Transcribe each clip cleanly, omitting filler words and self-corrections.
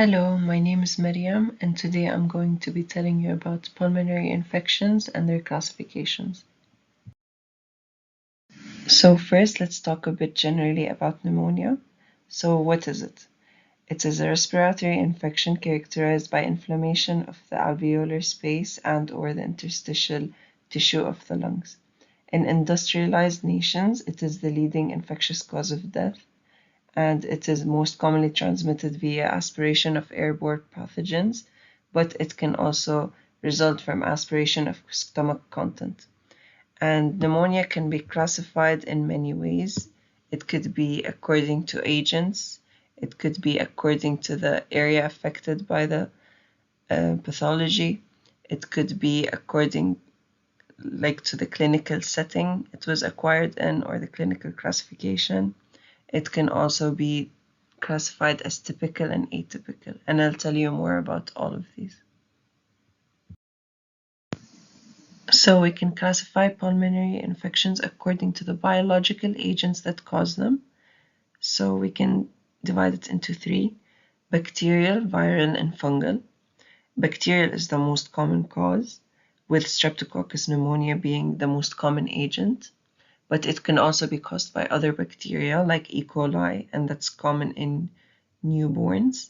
Hello, my name is Mariam, and today I'm going to be telling you about pulmonary infections and their classifications. So first, let's talk a bit generally about pneumonia. So what is it? It is a respiratory infection characterized by inflammation of the alveolar space and/or the interstitial tissue of the lungs. In industrialized nations, it is the leading infectious cause of death, and it is most commonly transmitted via aspiration of airborne pathogens, but it can also result from aspiration of stomach content. And pneumonia can be classified in many ways. It could be according to agents, it could be according to the area affected by the pathology, it could be according to the clinical setting it was acquired in or the clinical classification. It can also be classified as typical and atypical, and I'll tell you more about all of these. So we can classify pulmonary infections according to the biological agents that cause them. So we can divide it into three: bacterial, viral, and fungal. Bacterial is the most common cause, with Streptococcus pneumonia being the most common agent, but it can also be caused by other bacteria like E. coli, and that's common in newborns.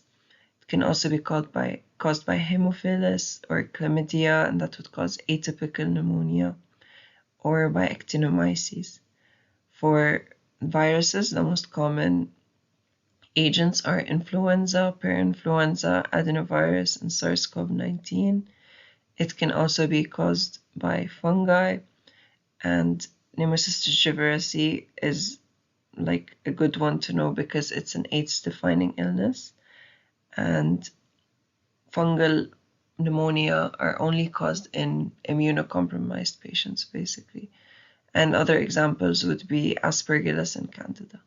It can also be caused by Haemophilus or chlamydia, and that would cause atypical pneumonia, or by actinomyces. For viruses, the most common agents are influenza, parainfluenza, adenovirus, and SARS-CoV-19. It can also be caused by fungi, and Pneumocystis jirovecii is like a good one to know because it's an AIDS-defining illness. And fungal pneumonia are only caused in immunocompromised patients, basically. And other examples would be Aspergillus and Candida.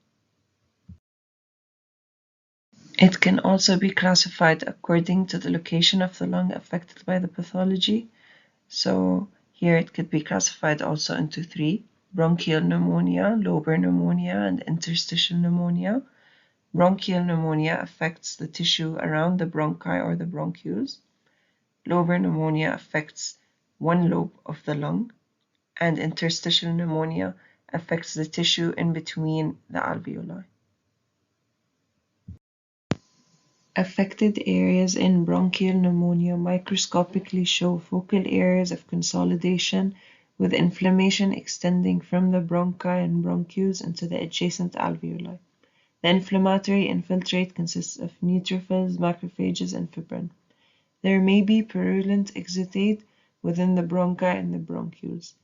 It can also be classified according to the location of the lung affected by the pathology. So here it could be classified also into three: bronchial pneumonia, lobar pneumonia, and interstitial pneumonia. Bronchial pneumonia affects the tissue around the bronchi or the bronchioles. Lobar pneumonia affects one lobe of the lung, and interstitial pneumonia affects the tissue in between the alveoli. Affected areas in bronchial pneumonia microscopically show focal areas of consolidation with inflammation extending from the bronchi and bronchioles into the adjacent alveoli. The inflammatory infiltrate consists of neutrophils, macrophages, and fibrin. There may be purulent exudate within the bronchi and the bronchioles.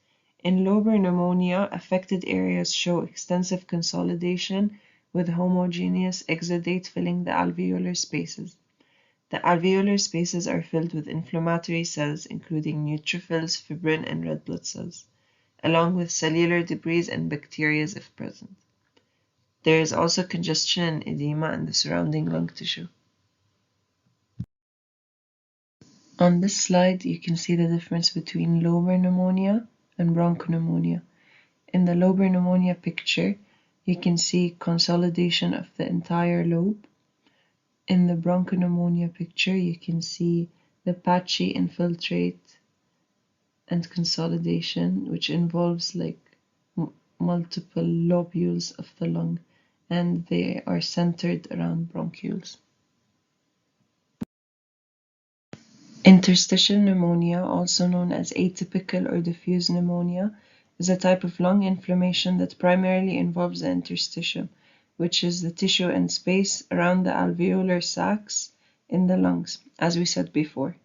In lobar pneumonia, affected areas show extensive consolidation with homogeneous exudate filling the alveolar spaces. The alveolar spaces are filled with inflammatory cells, including neutrophils, fibrin, and red blood cells, along with cellular debris and bacteria if present. There is also congestion and edema in the surrounding lung tissue. On this slide, you can see the difference between lobar pneumonia and bronchopneumonia. In the lobar pneumonia picture, you can see consolidation of the entire lobe. In the bronchopneumonia picture, you can see the patchy infiltrate and consolidation, which involves multiple lobules of the lung, and they are centered around bronchioles. Interstitial pneumonia, also known as atypical or diffuse pneumonia, is a type of lung inflammation that primarily involves the interstitium, which is the tissue and space around the alveolar sacs in the lungs, as we said before.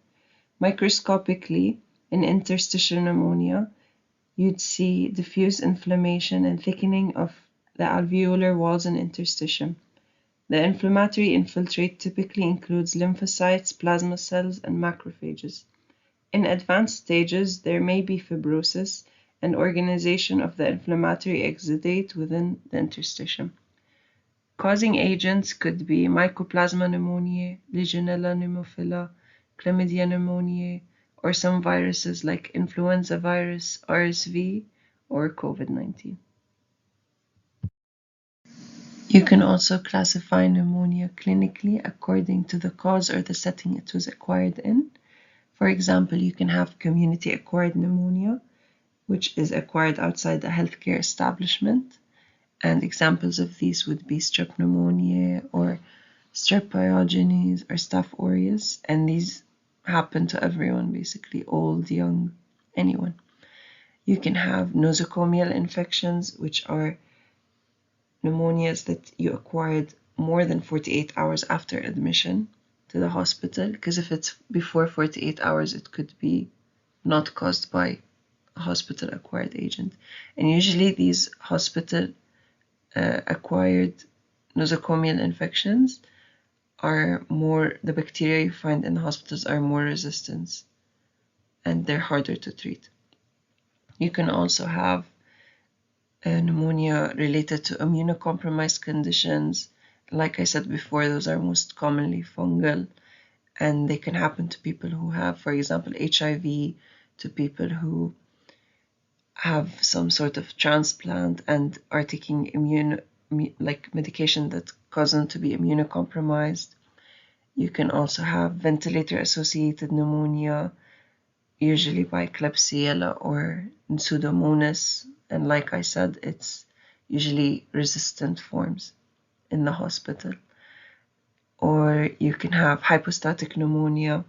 Microscopically, in interstitial pneumonia, you'd see diffuse inflammation and thickening of the alveolar walls and interstitium. The inflammatory infiltrate typically includes lymphocytes, plasma cells, and macrophages. In advanced stages, there may be fibrosis and organization of the inflammatory exudate within the interstitium. Causing agents could be Mycoplasma pneumoniae, Legionella pneumophila, Chlamydia pneumoniae, or some viruses like influenza virus, RSV, or COVID-19. You can also classify pneumonia clinically according to the cause or the setting it was acquired in. For example, you can have community-acquired pneumonia, which is acquired outside the healthcare establishment. And examples of these would be strep pneumoniae or strep pyogenes or staph aureus. And these happen to everyone, basically, old, young, anyone. You can have nosocomial infections, which are pneumonias that you acquired more than 48 hours after admission to the hospital, because if it's before 48 hours, it could be not caused by a hospital acquired agent. And usually these hospital acquired nosocomial infections are more, the bacteria you find in the hospitals are more resistant and they're harder to treat. You can also have pneumonia related to immunocompromised conditions. Like I said before, those are most commonly fungal, and they can happen to people who have, for example, HIV, to people who have some sort of transplant and are taking medication that cause them to be immunocompromised. You can also have ventilator-associated pneumonia, usually by Klebsiella or Pseudomonas, and like I said, it's usually resistant forms in the hospital. Or you can have hypostatic pneumonia,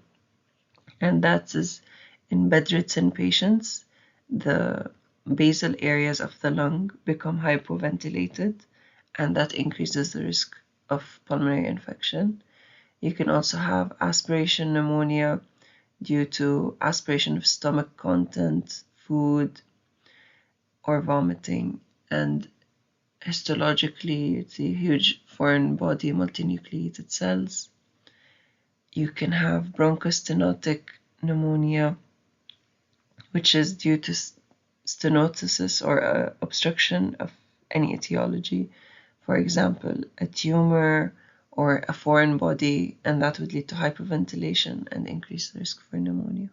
and that is in bedridden patients. The basal areas of the lung become hypoventilated, and that increases the risk of pulmonary infection. You can also have aspiration pneumonia due to aspiration of stomach content, food, or vomiting. And histologically, it's a huge foreign body multinucleated cells. You can have bronchostenotic pneumonia, which is due to stenosis or obstruction of any etiology. For example, a tumor or a foreign body, and that would lead to hyperventilation and increase the risk for pneumonia.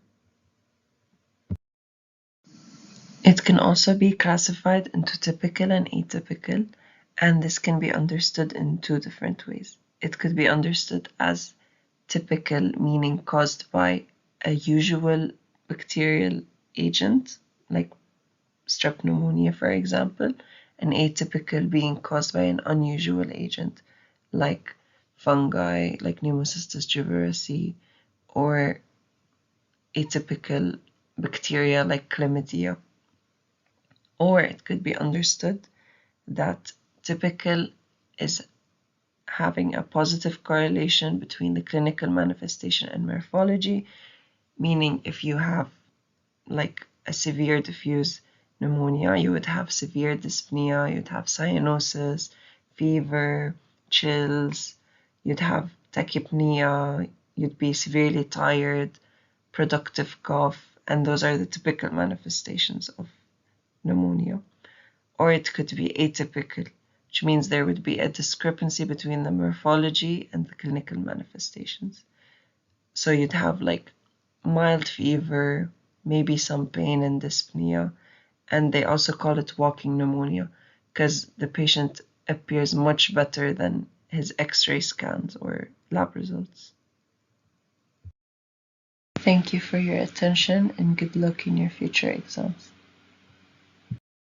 It can also be classified into typical and atypical, and this can be understood in two different ways. It could be understood as typical, meaning caused by a usual bacterial agent, like strep pneumonia, for example, and atypical being caused by an unusual agent, like fungi, like Pneumocystis jirovecii, or atypical bacteria like chlamydia. Or it could be understood that typical is having a positive correlation between the clinical manifestation and morphology, meaning if you have like a severe diffuse pneumonia, you would have severe dyspnea, you'd have cyanosis, fever, chills, you'd have tachypnea, you'd be severely tired, productive cough, and those are the typical manifestations of pneumonia. Or it could be atypical, which means there would be a discrepancy between the morphology and the clinical manifestations. So you'd have like mild fever, maybe some pain and dyspnea, and they also call it walking pneumonia because the patient appears much better than his X-ray scans or lab results. Thank you for your attention and good luck in your future exams.